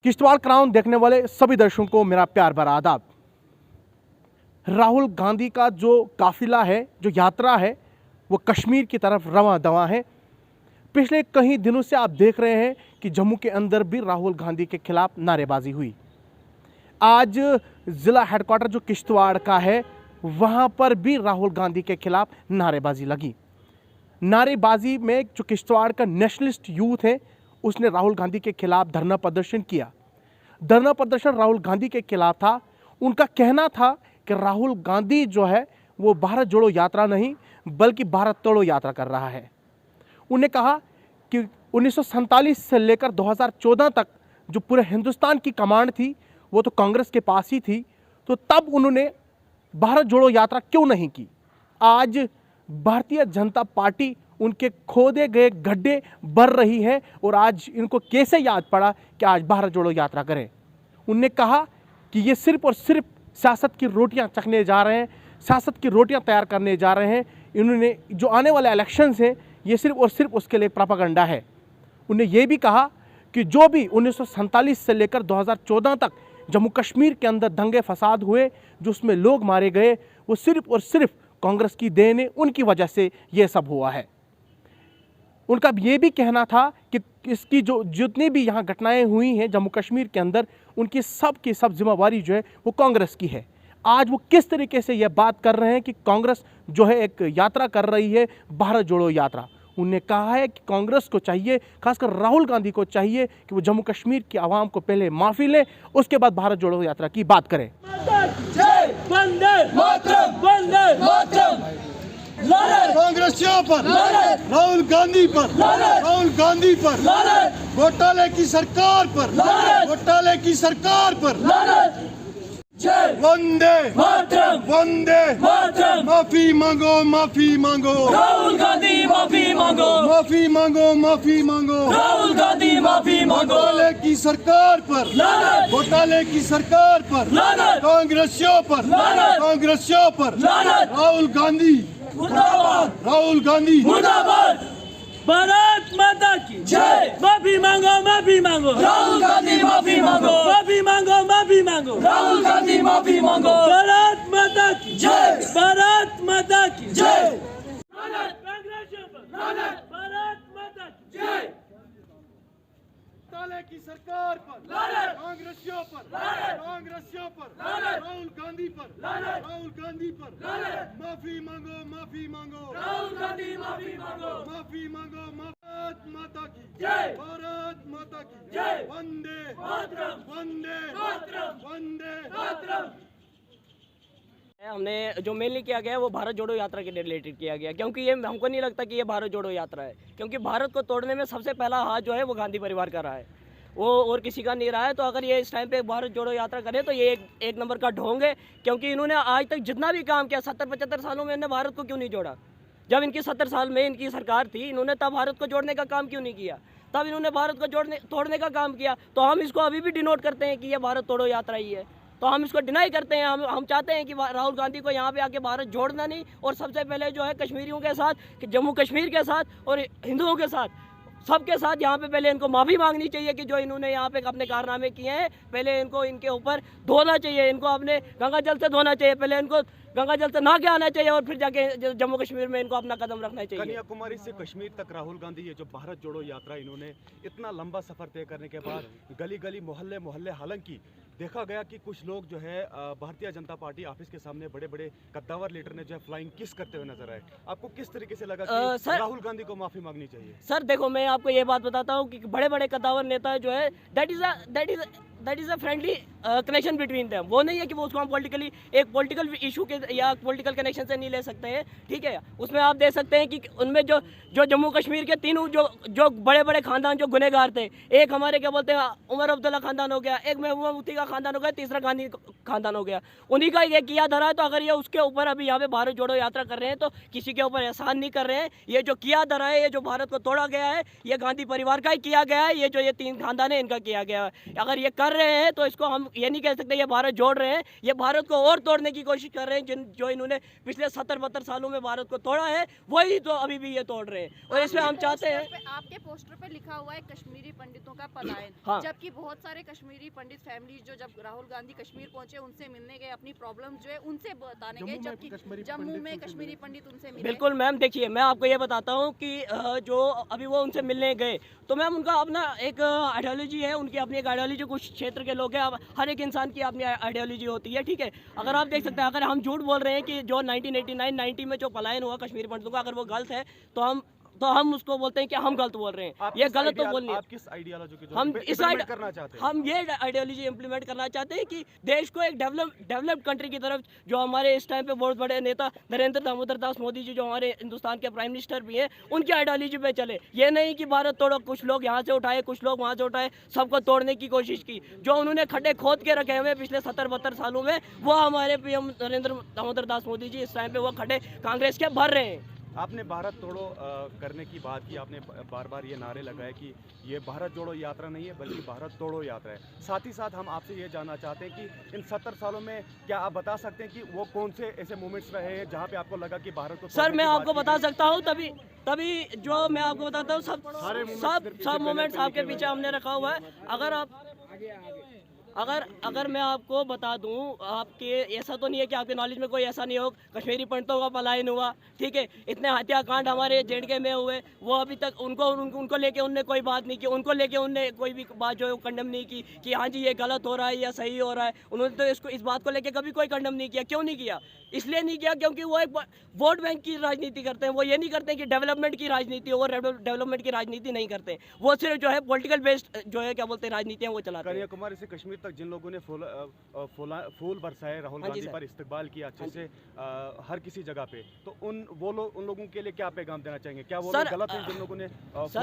Kishtwar crown देखने वाले सभी दर्शकों को मेरा प्यार भरा आदाब। राहुल गांधी का जो काफिला है, जो यात्रा है, वो कश्मीर की तरफ रवां दवां है। पिछले कई दिनों से आप देख रहे हैं कि जम्मू के अंदर भी राहुल गांधी के खिलाफ नारेबाजी हुई। आज ज़िला हेडक्वार्टर जो किश्तवाड़ का है, वहाँ पर भी राहुल गांधी के खिलाफ नारेबाजी लगी। नारेबाजी में जो किश्तवाड़ का नेशनलिस्ट यूथ है, उसने राहुल गांधी के खिलाफ धरना प्रदर्शन किया। धरना प्रदर्शन राहुल गांधी के खिलाफ था। उनका कहना था कि राहुल गांधी जो है वो भारत जोड़ो यात्रा नहीं बल्कि भारत तोड़ो यात्रा कर रहा है। उन्हें कहा कि 1947 से लेकर 2014 तक जो पूरे हिंदुस्तान की कमांड थी वो तो कांग्रेस के पास ही थी, तो तब उन्होंने भारत जोड़ो यात्रा क्यों नहीं की। आज भारतीय जनता पार्टी उनके खोदे गए गड्ढे भर रही है और आज इनको कैसे याद पड़ा कि आज भारत जोड़ो यात्रा करें। उनने कहा कि ये सिर्फ और सिर्फ सियासत की रोटियां चखने जा रहे हैं, सियासत की रोटियां तैयार करने जा रहे हैं। इन्होंने जो आने वाले इलेक्शंस हैं ये सिर्फ और सिर्फ उसके लिए प्रोपेगेंडा है। उन्हें यह भी कहा कि जो भी 1947 से लेकर 2014 तक जम्मू कश्मीर के अंदर दंगे फसाद हुए, जो उसमें लोग मारे गए, वो सिर्फ और सिर्फ कांग्रेस की देन है, उनकी वजह से ये सब हुआ है। उनका ये भी कहना था कि इसकी जो जितनी भी यहाँ घटनाएं हुई हैं जम्मू कश्मीर के अंदर, उनकी सब की सब जिम्मेवारी जो है वो कांग्रेस की है। आज वो किस तरीके से यह बात कर रहे हैं कि कांग्रेस जो है एक यात्रा कर रही है, भारत जोड़ो यात्रा। उन्होंने कहा है कि कांग्रेस को चाहिए, खासकर राहुल गांधी को चाहिए कि वो जम्मू कश्मीर की आवाम को पहले माफ़ी ले, उसके बाद भारत जोड़ो यात्रा की बात करें। कांग्रेसियों पर, राहुल गांधी पर, राहुल गांधी पर, घोटाले की सरकार पर, घोटाले की सरकार पर, वंदे मातरम, वंदे मातरम, माफी मांगो, माफी मांगो, राहुल गांधी माफी मांगो, माफी मांगो, माफी मांगो, राहुल गांधी माफी मांगो, घोटाले की सरकार पर, लानत, घोटाले की सरकार पर, लानत, कांग्रेसियों पर, लानत, कांग्रेसियों पर, लानत, राहुल गांधी, मुर्दाबाद, राहुल गांधी, मुर्दाबाद। भारत माता की जय। माफी मांगो, माफी मांगो, राहुल गांधी माफी मांगो, माफी मांगो, माफी मांगो, राहुल गांधी माफी मांगो। भारत माता की जय, भारत माता की जय। कांग्रेसियों पर लानत, भारत माता की जय। घोटाले की सरकार पर, लानत, कांग्रेसियों पर, लानत, कांग्रेसियों पर, लानत, राहुल गांधी पर, लानत, राहुल गांधी पर, लानत, माफी मांगो, माफी मांगो, राहुल गांधी माफी मांगो, माफी मांगो, भारत माता की जय, भारत माता की जय, वंदे मातरम, वंदे मातरम, वंदे मातरम। हमने जो मेनली किया गया है वो भारत जोड़ो यात्रा के रिलेटेड किया गया, क्योंकि ये हमको नहीं लगता कि ये भारत जोड़ो यात्रा है, क्योंकि भारत को तोड़ने में सबसे पहला हाथ जो है वो गांधी परिवार का रहा है, वो और किसी का नहीं रहा है। तो अगर ये इस टाइम पे भारत जोड़ो यात्रा करे तो ये एक नंबर का ढोंग है, क्योंकि इन्होंने आज तक जितना भी काम किया 70-75 सालों में इन्होंने भारत को क्यों नहीं जोड़ा। जब इनकी 70 साल में इनकी सरकार थी, इन्होंने तब भारत को जोड़ने का काम क्यों नहीं किया, तब इन्होंने भारत को तोड़ने का काम किया। तो हम इसको अभी भी डिनोट करते हैं कि ये भारत तोड़ो यात्रा ही है, तो हम इसको डिनाई करते हैं। हम चाहते हैं कि राहुल गांधी को यहाँ पे आके भारत जोड़ना नहीं, और सबसे पहले जो है कश्मीरियों के साथ, कि जम्मू कश्मीर के साथ और हिंदुओं के साथ, सबके साथ यहाँ पे पहले इनको माफ़ी मांगनी चाहिए कि जो इन्होंने यहाँ पे अपने कारनामे किए हैं। पहले इनको इनके ऊपर धोना चाहिए, इनको अपने गंगा जल से धोना चाहिए, पहले इनको गंगा जल से नहा के आना चाहिए और फिर जाके जम्मू कश्मीर में इनको अपना कदम रखना चाहिए। कन्याकुमारी से कश्मीर तक राहुल गांधी ये जो भारत जोड़ो यात्रा इन्होंने इतना लंबा सफर तय करने के बाद गली गली मोहल्ले मोहल्ले, हालांकि देखा गया कि कुछ लोग जो है भारतीय जनता पार्टी ऑफिस के सामने बड़े बड़े कद्दावर लीडर ने जो है फ्लाइंग किस करते हुए नजर आए। आपको किस तरीके से लगा कि राहुल गांधी को माफी मांगनी चाहिए? सर देखो, मैं आपको ये बात बताता हूँ कि बड़े बड़े कद्दावर नेता जो है that is a friendly connection between them. वो नहीं है कि वो उसको हम एक पॉलिटिकल इशू के या पॉलिटिकल कनेक्शन से नहीं ले सकते हैं, ठीक है। उसमें आप देख सकते हैं कि उनमें जो जम्मू कश्मीर के तीनों जो बड़े बड़े खानदान जो गुनहगार थे, एक हमारे क्या बोलते हैं उमर अब्दुल्ला खानदान हो गया, एक महबूबा मुफ्ती का खानदान हो गया, तीसरा गांधी खानदान हो गया, उन्हीं का ये किया धरा है। तो अगर ये उसके ऊपर अभी यहाँ पे भारत जोड़ो यात्रा कर रहे हैं तो किसी के ऊपर एहसान नहीं कर रहे हैं। ये जो किया धरा है, ये जो भारत को तोड़ा गया है, ये गांधी परिवार का ही किया गया है। ये जो ये तीन खानदान है इनका किया गया है। अगर ये कर रहे हैं तो इसको हम हम ये नहीं कह सकते ये भारत जोड़ रहे हैं, ये भारत को और तोड़ने की कोशिश कर रहे हैं। जो इन्होंने पिछले 70-72 सालों में भारत को तोड़ा है वही तो अभी भी ये तोड़ रहे हैं। और इसमें हम चाहते हैं, आपके पोस्टर पे लिखा हुआ है कश्मीरी पंडितों का पलायन, हाँ। जबकि बहुत सारे कश्मीरी पंडित फैमिली जो जब राहुल गांधी कश्मीर पहुंचे उनसे मिलने गए, अपनी प्रॉब्लम जो है उनसे बताने गए, जबकि जम्मू में कश्मीरी पंडित उनसे मिले। बिल्कुल मैम, देखिए मैं आपको ये बताता हूँ कि जो अभी वो उनसे मिलने गए तो मैम उनका अपना एक आइडियोलॉजी है, उनकी अपनी एक आइडियोलॉजी, कुछ क्षेत्र के लोग हैं, अब हर एक इंसान की अपनी आइडियोलॉजी होती है, ठीक है। अगर आप देख सकते हैं, अगर हम झूठ बोल रहे हैं कि जो 1989-90 में जो पलायन हुआ कश्मीरी पंडितों का, अगर वो गलत है तो हम उसको बोलते हैं कि हम गलत बोल रहे हैं। ये गलत तो बोल नहीं है। आप किस आइडियोलॉजी के हम इस करना चाहते हैं? हम ये आइडियोलॉजी इम्प्लीमेंट करना चाहते हैं कि देश को एक डेवलप्ड कंट्री की तरफ, जो हमारे इस टाइम पे बहुत बड़े नेता नरेंद्र दामोदर दास मोदी जी जो हमारे हिंदुस्तान के प्राइम मिनिस्टर भी हैं, उनकी आइडियोलॉजी पे चले। ये नहीं कि भारत तोड़ो, कुछ लोग यहाँ से उठाए कुछ लोग वहाँ से उठाए, सबको तोड़ने की कोशिश की। जो उन्होंने खड्डे खोद के रखे हुए पिछले 70-72 सालों में, वो हमारे पीएम नरेंद्र दामोदर दास मोदी जी इस टाइम पे वो खड्डे कांग्रेस के भर रहे हैं। आपने भारत तोड़ो करने की बात की, आपने बार बार ये नारे लगाए कि ये भारत जोड़ो यात्रा नहीं है बल्कि भारत तोड़ो यात्रा है। साथ ही साथ हम आपसे ये जानना चाहते हैं कि इन 70 सालों में क्या आप बता सकते हैं कि वो कौन से ऐसे मोमेंट्स रहे हैं जहाँ पे आपको लगा कि भारत को सर मैं आपको बता सकता हूँ, तभी जो मैं आपको बताता हूँ, सब मोमेंट्स आपके पीछे हमने रखा हुआ है। अगर मैं आपको बता दूं, आपके ऐसा तो नहीं है कि आपके नॉलेज में कोई ऐसा नहीं हो कश्मीरी पंडितों का पलायन हुआ, ठीक है। इतने हत्याकांड हमारे जेडके में हुए, वो अभी तक उनको लेके उनने कोई बात नहीं की, उनको लेके उनने कोई भी बात जो है कंडम नहीं की कि हाँ जी ये गलत हो रहा है या सही हो रहा है। उन्होंने तो इस बात को लेके कभी कोई कंडम नहीं किया। क्यों नहीं किया? इसलिए नहीं किया क्योंकि वो एक वोट बैंक की राजनीति करते हैं। वो ये नहीं करते कि डेवलपमेंट की राजनीति हो, वो डेवलपमेंट की राजनीति नहीं करते। वो सिर्फ जो है पॉलिटिकल बेस्ड जो है क्या बोलते हैं राजनीतियाँ वो चलाते हैं। कन्याकुमारी से कश्मीर तक जिन लोगों ने फूल बरसाए राहुल गांधी पर, इस्तकबाल किया अच्छे से हर किसी जगह पे, तो उन लोगों के लिए क्या पैगाम देना चाहेंगे? क्या वो लोग गलत हैं जिन लोगों ने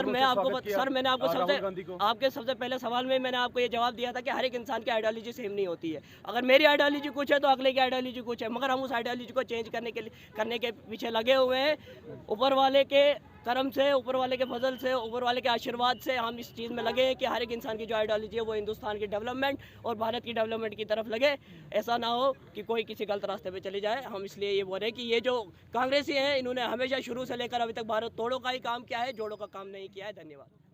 मैंने आपको आपके सबसे पहले सवाल में मैंने आपको ये जवाब दिया था कि हर एक इंसान की आइडियोलॉजी सेम नहीं होती है। अगर मेरी आइडियोलॉजी कुछ है तो अगले की आइडियोलॉजी कुछ है, मगर हम उस आइडियोलॉजी को चेंज करने के पीछे लगे हुए हैं। ऊपर वाले के करम से, ऊपर वाले के फजल से, ऊपर वाले के आशीर्वाद से हम इस चीज़ में लगे हैं कि हर एक इंसान की जो आइडियोलॉजी है वो हिंदुस्तान की डेवलपमेंट और भारत की डेवलपमेंट की तरफ लगे। ऐसा ना हो कि कोई किसी गलत रास्ते पे चले जाए। हम इसलिए ये बोल रहे हैं कि ये जो कांग्रेसी हैं, इन्होंने हमेशा शुरू से लेकर अभी तक भारत तोड़ो का ही काम किया है, जोड़ो का काम नहीं किया है। धन्यवाद।